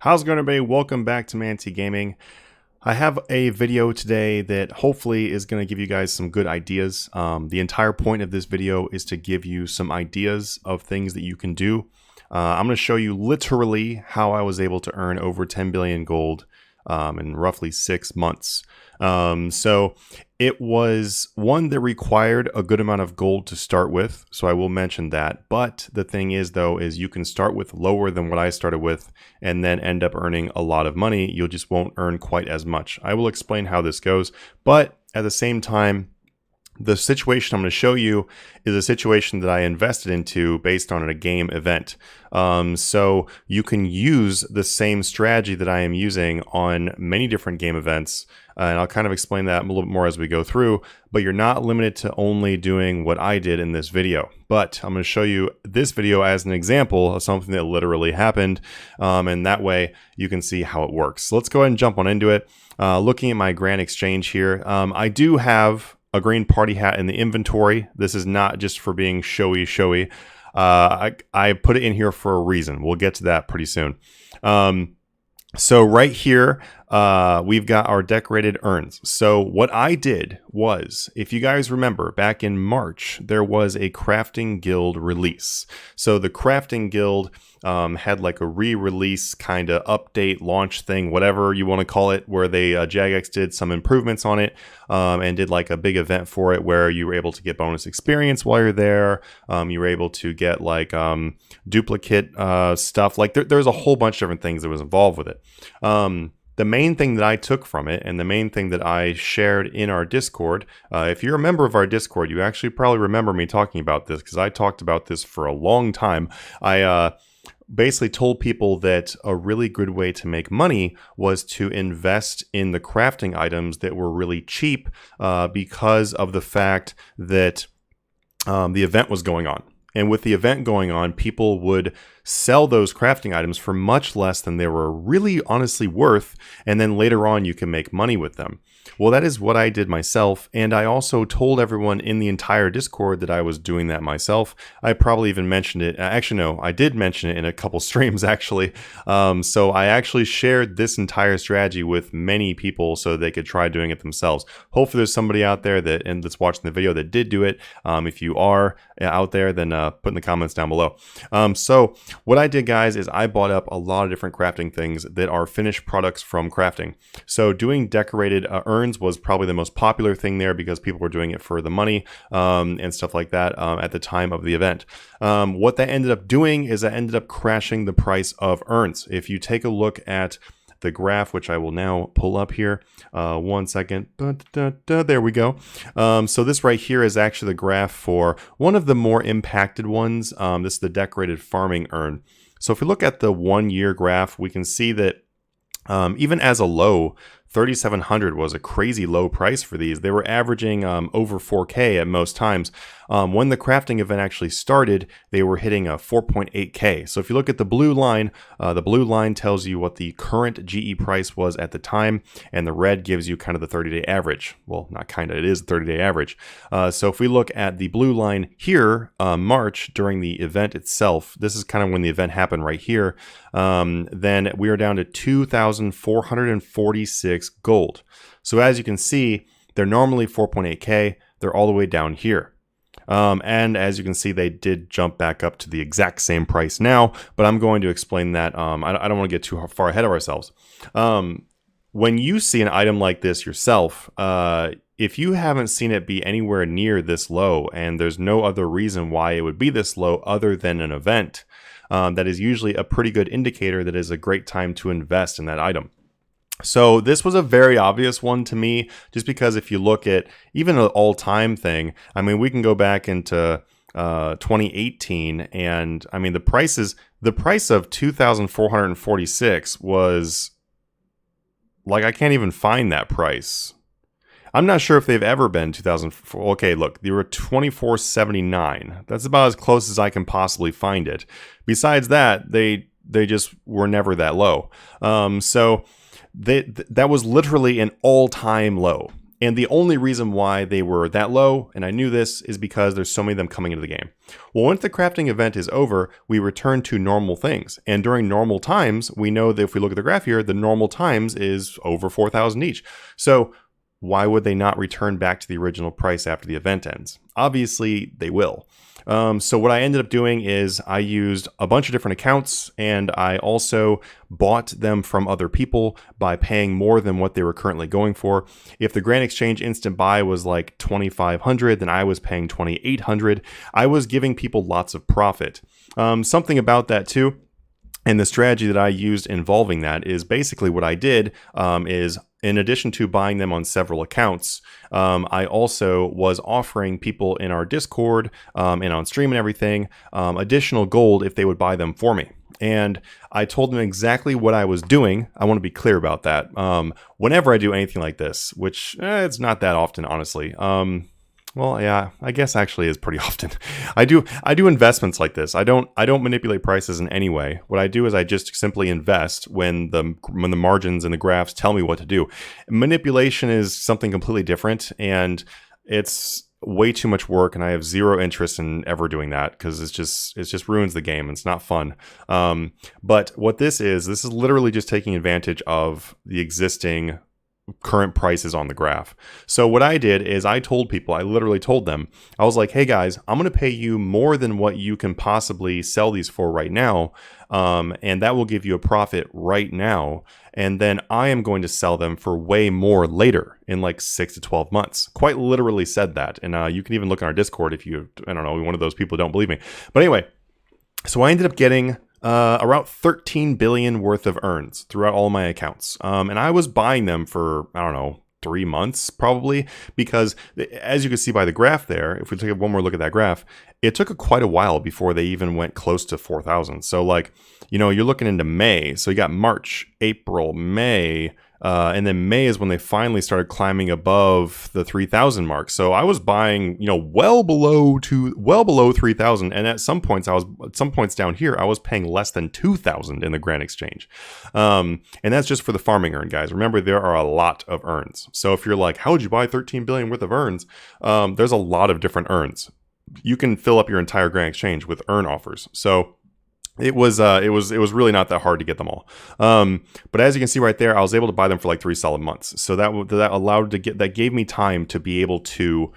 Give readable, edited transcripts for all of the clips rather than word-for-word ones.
How's it going, everybody? Welcome back to Manatee Gaming. I have a video today that hopefully is going to give you guys some good ideas. The entire point of this video is to give you some ideas of things that you can do. I'm going to show you literally how I was able to earn over 10 billion gold in roughly 6 months. So it was one that required a good amount of gold to start with, so I will mention that. But the thing is, though, is you can start with lower than what I started with and then end up earning a lot of money. You just won't earn quite as much. I will explain how this goes, but at the same time, the situation I'm going to show you is a situation that I invested into based on a game event. So you can use the same strategy that I am using on many different game events. And I'll kind of explain that a little bit more as we go through, but you're not limited to only doing what I did in this video. But I'm going to show you this video as an example of something that literally happened. And that way you can see how it works. So let's go ahead and jump on into it. Looking at my Grand Exchange here, I do have a green party hat in the inventory. This is not just for being showy. I put it in here for a reason. We'll get to that pretty soon. So right here, we've got our decorated urns. So what I did was, if you guys remember, back in March, there was a crafting guild release. So the crafting guild had like a re-release kind of update launch thing, whatever you want to call it, where they Jagex did some improvements on it and did like a big event for it where you were able to get bonus experience while you're there. You were able to get like duplicate stuff. Like there's a whole bunch of different things that was involved with it. The main thing that I took from it, and the main thing that I shared in our Discord, if you're a member of our Discord, you actually probably remember me talking about this, because I talked about this for a long time. I basically told people that a really good way to make money was to invest in the crafting items that were really cheap because of the fact that the event was going on. And with the event going on, people would sell those crafting items for much less than they were really honestly worth, and then later on you can make money with them. Well, that is what I did myself, and I also told everyone in the entire Discord that I was doing that myself. I probably even mentioned it. Actually, no, I did mention it in a couple streams, actually. So I actually shared this entire strategy with many people so they could try doing it themselves. Hopefully there's somebody out there that's watching the video that did do it. If you are out there, then put in the comments down below. So what I did, guys, is I bought up a lot of different crafting things that are finished products from crafting. So doing decorated urns was probably the most popular thing there because people were doing it for the money and stuff like that at the time of the event. What that ended up doing is that ended up crashing the price of urns. If you take a look at the graph, which I will now pull up here. 1 second. There we go. So this right here is actually the graph for one of the more impacted ones. This is the decorated farming urn. So if we look at the 1 year graph, we can see that even as a low, 3,700 was a crazy low price for these. They were averaging over 4K at most times. When the crafting event actually started, they were hitting a 4.8K. So if you look at the blue line tells you what the current GE price was at the time, and the red gives you kind of the 30-day average. Well, not kind of, it is the 30-day average. So if we look at the blue line here, March, during the event itself, this is kind of when the event happened right here, then we are down to 2,446 gold. So as you can see, they're normally 4.8K. They're all the way down here. And as you can see, they did jump back up to the exact same price now, but I'm going to explain that. I don't want to get too far ahead of ourselves. When you see an item like this yourself, if you haven't seen it be anywhere near this low, and there's no other reason why it would be this low other than an event, that is usually a pretty good indicator that is a great time to invest in that item. So this was a very obvious one to me, just because if you look at even an all-time thing, I mean, we can go back into 2018, and I mean, the price of 2,446 was like, I can't even find that price. I'm not sure if they've ever been 2004. Okay, look, they were 2479. That's about as close as I can possibly find it. Besides that, they just were never that low. So that was literally an all-time low. And the only reason why they were that low, and I knew this, is because there's so many of them coming into the game. Well, once the crafting event is over, we return to normal things. And during normal times, we know that if we look at the graph here, the normal times is over 4,000 each. So why would they not return back to the original price after the event ends? Obviously, they will. So what I ended up doing is I used a bunch of different accounts, and I also bought them from other people by paying more than what they were currently going for. If the Grand Exchange instant buy was like 2,500, then I was paying 2,800. I was giving people lots of profit. Something about that too, and the strategy that I used involving that is basically what I did is, in addition to buying them on several accounts, I also was offering people in our Discord and on stream and everything additional gold if they would buy them for me. And I told them exactly what I was doing. I want to be clear about that. Whenever I do anything like this, which it's not that often, honestly. Well, yeah, I guess actually is pretty often. I do investments like this. I don't manipulate prices in any way. What I do is I just simply invest when the margins and the graphs tell me what to do. Manipulation is something completely different, and it's way too much work, and I have zero interest in ever doing that because it just ruins the game. It's not fun. But what this is literally just taking advantage of the existing current prices on the graph. So what I did is I literally told them, I was like, hey guys, I'm going to pay you more than what you can possibly sell these for right now. And that will give you a profit right now. And then I am going to sell them for way more later in like 6 to 12 months. Quite literally said that. And you can even look on our Discord if you, I don't know, one of those people who don't believe me. But anyway, so I ended up getting around 13 billion worth of urns throughout all my accounts. And I was buying them for, I don't know, 3 months probably, because as you can see by the graph there, if we take one more look at that graph, it took quite a while before they even went close to 4,000. So like, you're looking into May. So you got March, April, May, and then May is when they finally started climbing above the 3,000 mark. So I was buying, well below 3,000, and at some points down here, I was paying less than 2,000 in the Grand Exchange. And that's just for the Farming Urn, guys. Remember, there are a lot of urns. So if you're like, how would you buy 13 billion worth of urns? There's a lot of different urns. You can fill up your entire Grand Exchange with urn offers. So it was really not that hard to get them all. But as you can see right there, I was able to buy them for like 3 solid months. So that gave me time to be able to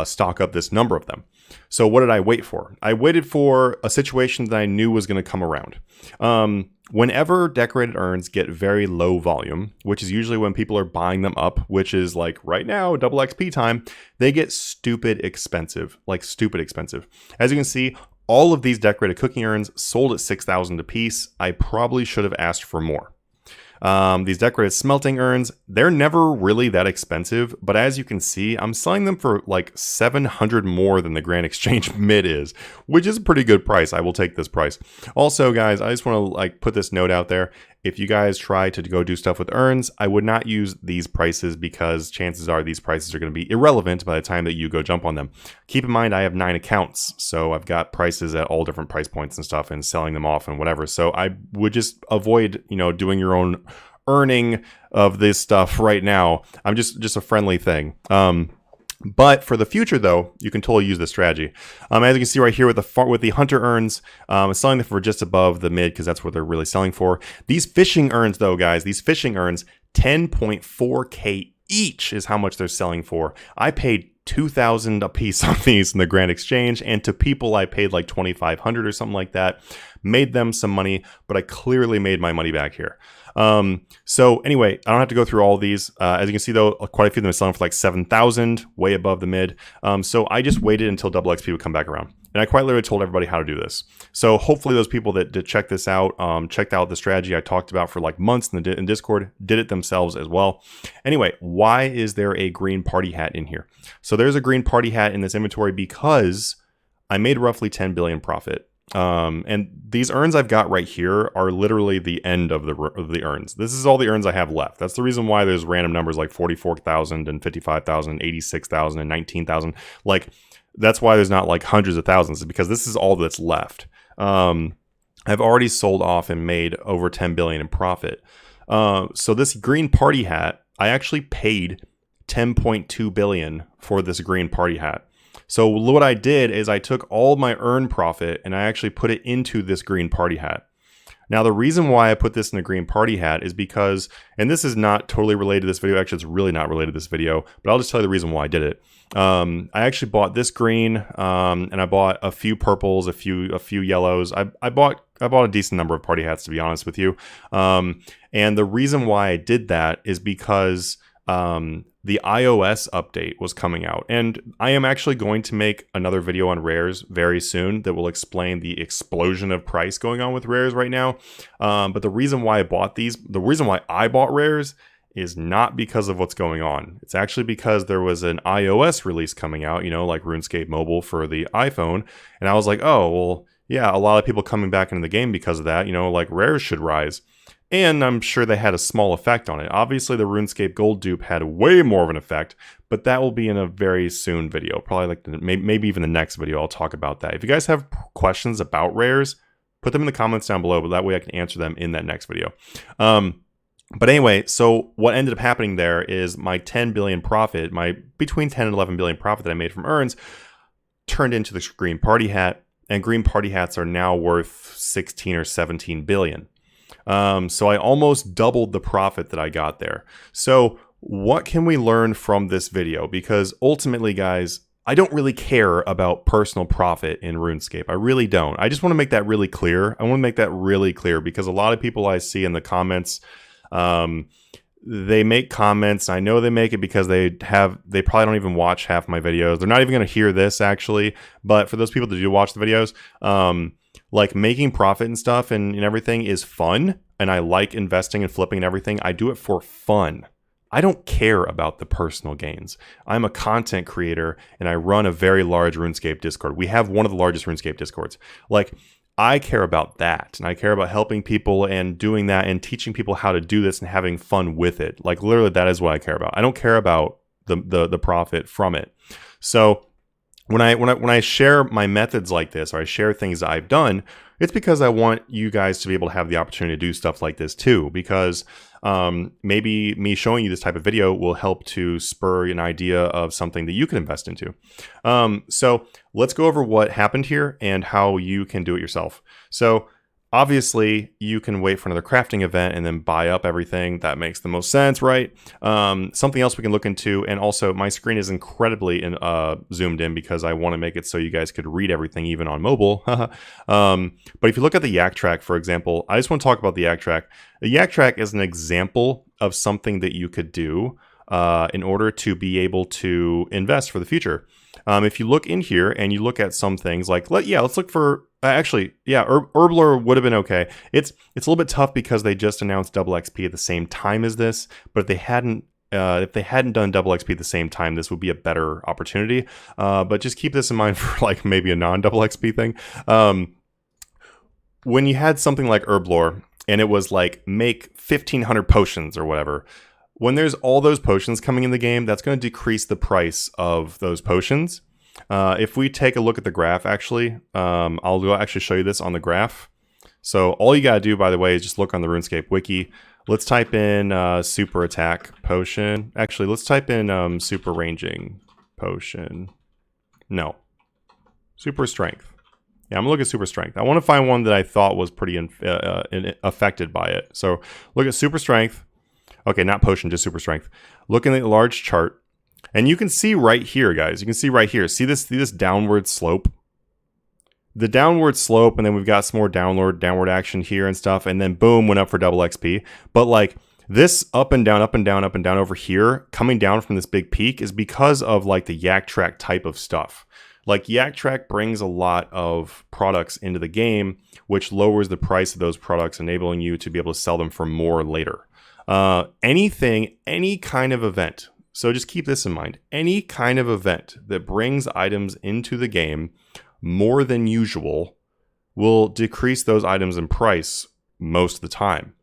stock up this number of them. So what did I wait for? I waited for a situation that I knew was going to come around. Whenever decorated urns get very low volume, which is usually when people are buying them up, which is like right now, double XP time, they get stupid expensive. As you can see, all of these decorated cooking urns sold at 6,000 a piece. I probably should have asked for more. These decorated smelting urns, they're never really that expensive, but as you can see, I'm selling them for like 700 more than the Grand Exchange mid is, which is a pretty good price. I will take this price. Also, guys, I just want to put this note out there. If you guys try to go do stuff with urns, I would not use these prices because chances are these prices are going to be irrelevant by the time that you go jump on them. Keep in mind, I have 9 accounts, so I've got prices at all different price points and stuff and selling them off and whatever. So I would just avoid, doing your own earning of this stuff right now. I'm just a friendly thing. But for the future, though, you can totally use this strategy. As you can see right here with the hunter urns, I'm selling them for just above the mid because that's what they're really selling for. These fishing urns, though, guys, 10.4K each is how much they're selling for. I paid 2,000 a piece on these in the Grand Exchange, and to people I paid like 2,500 or something like that. Made them some money, but I clearly made my money back here. So anyway, I don't have to go through all of these. As you can see, though, quite a few of them are selling for like 7,000, way above the mid. So I just waited until double XP would come back around. And I quite literally told everybody how to do this. So hopefully those people that did check this out, checked out the strategy I talked about for like months in Discord, did it themselves as well. Anyway, why is there a green party hat in here? So there's a green party hat in this inventory because I made roughly 10 billion profit. And these urns I've got right here are literally the end of the urns. This is all the urns I have left. That's the reason why there's random numbers like 44,000 and 55,000, 86,000 and 19,000. Like, that's why there's not like hundreds of thousands, because this is all that's left. I've already sold off and made over 10 billion in profit. So this green party hat, I actually paid 10.2 billion for this green party hat. So what I did is I took all my earn profit and I actually put it into this green party hat. Now, the reason why I put this in the green party hat is because, and this is not totally related to this video, actually it's really not related to this video, but I'll just tell you the reason why I did it. I actually bought this green, and I bought a few purples, a few yellows. I bought a decent number of party hats, to be honest with you. And the reason why I did that is because the iOS update was coming out, and I am actually going to make another video on rares very soon that will explain the explosion of price going on with rares right now. But the reason why I bought rares is not because of what's going on. It's actually because there was an iOS release coming out, like RuneScape Mobile for the iPhone, and I was like, oh, well, yeah, a lot of people coming back into the game because of that, like rares should rise. And I'm sure they had a small effect on it. Obviously, the RuneScape Gold dupe had way more of an effect, but that will be in a very soon video. Probably like maybe even the next video, I'll talk about that. If you guys have questions about rares, put them in the comments down below, but that way I can answer them in that next video. But anyway, so what ended up happening there is my 10 billion profit, my between 10 and 11 billion profit that I made from earns, turned into this green party hat, and green party hats are now worth 16 or 17 billion. So I almost doubled the profit that I got there. So what can we learn from this video? Because ultimately, guys, I don't really care about personal profit in RuneScape. I really don't. I just want to make that really clear. I want to make that really clear because a lot of people I see in the comments, they make comments. I know they make it because they probably don't even watch half my videos. They're not even going to hear this actually. But for those people that do watch the videos, like making profit and stuff and everything is fun. And I like investing and flipping and everything. I do it for fun. I don't care about the personal gains. I'm a content creator and I run a very large RuneScape Discord. We have one of the largest RuneScape Discords. Like, I care about that, and I care about helping people and doing that and teaching people how to do this and having fun with it. Like, literally, that is what I care about. I don't care about the profit from it. So when I share my methods like this, or I share things that I've done, it's because I want you guys to be able to have the opportunity to do stuff like this too. Because maybe me showing you this type of video will help to spur an idea of something that you can invest into. So let's go over what happened here and how you can do it yourself. So obviously, you can wait for another crafting event and then buy up everything. That makes the most sense, right? Something else we can look into, and also my screen is incredibly zoomed in because I want to make it so you guys could read everything even on mobile. But if you look at the Yak Track, for example, I just want to talk about the Yak Track. The Yak Track is an example of something that you could do in order to be able to invest for the future. If you look in here and you look at some things like, let's look for, Herbler would have been okay. It's a little bit tough because they just announced double XP at the same time as this, but if they hadn't done double XP at the same time, this would be a better opportunity. But just keep this in mind for like maybe a non-double XP thing. When you had something like Herblore and it was like make 1,500 potions or whatever, when there's all those potions coming in the game, that's going to decrease the price of those potions. If we take a look at the graph, actually, I'll actually show you this on the graph. So all you got to do, by the way, is just look on the RuneScape wiki. Let's type in super attack potion. Actually, let's type in super ranging potion. No. Super strength. Yeah, I'm going to look at super strength. I want to find one that I thought was pretty affected by it. So look at super strength. Okay, not potion, just super strength. Looking at the large chart, and you can see right here, guys. You can see right here. See this downward slope? The downward slope, and then we've got some more downward action here and stuff, and then boom, went up for double XP. But like this up and down, up and down, up and down over here, coming down from this big peak is because of like the Yak Track type of stuff. Like Yak Track brings a lot of products into the game, which lowers the price of those products, enabling you to be able to sell them for more later. Any kind of event. So just keep this in mind. Any kind of event that brings items into the game more than usual will decrease those items in price most of the time.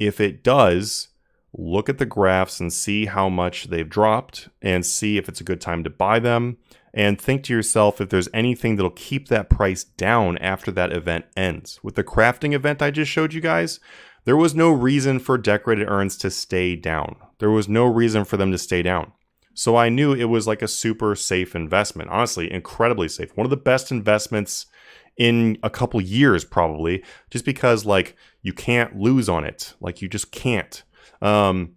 If it does, look at the graphs and see how much they've dropped and see if it's a good time to buy them, and think to yourself if there's anything that'll keep that price down after that event ends. With the crafting event I just showed you guys, there was no reason for decorated urns to stay down. There was no reason for them to stay down. So I knew it was like a super safe investment. Honestly, incredibly safe. One of the best investments in a couple years, probably, just because like you can't lose on it. Like you just can't. So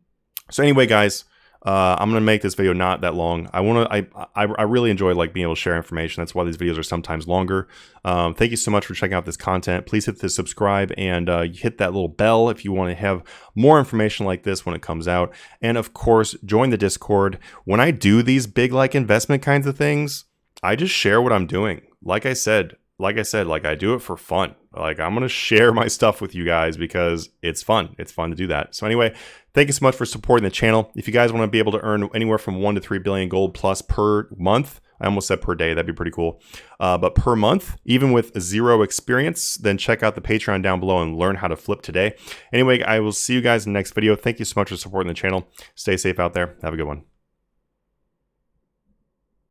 anyway, guys, I'm gonna make this video not that long. I really enjoy like being able to share information. That's why these videos are sometimes longer. Thank you so much for checking out this content. Please hit the subscribe and hit that little bell if you want to have more information like this when it comes out. And of course, join the Discord. When I do these big like investment kinds of things, I just share what I'm doing. Like I said, I do it for fun. Like I'm going to share my stuff with you guys because it's fun. It's fun to do that. So anyway, thank you so much for supporting the channel. If you guys want to be able to earn anywhere from 1 to 3 billion gold plus per month, I almost said per day, that'd be pretty cool. But per month, even with 0 experience, then check out the Patreon down below and learn how to flip today. Anyway, I will see you guys in the next video. Thank you so much for supporting the channel. Stay safe out there. Have a good one.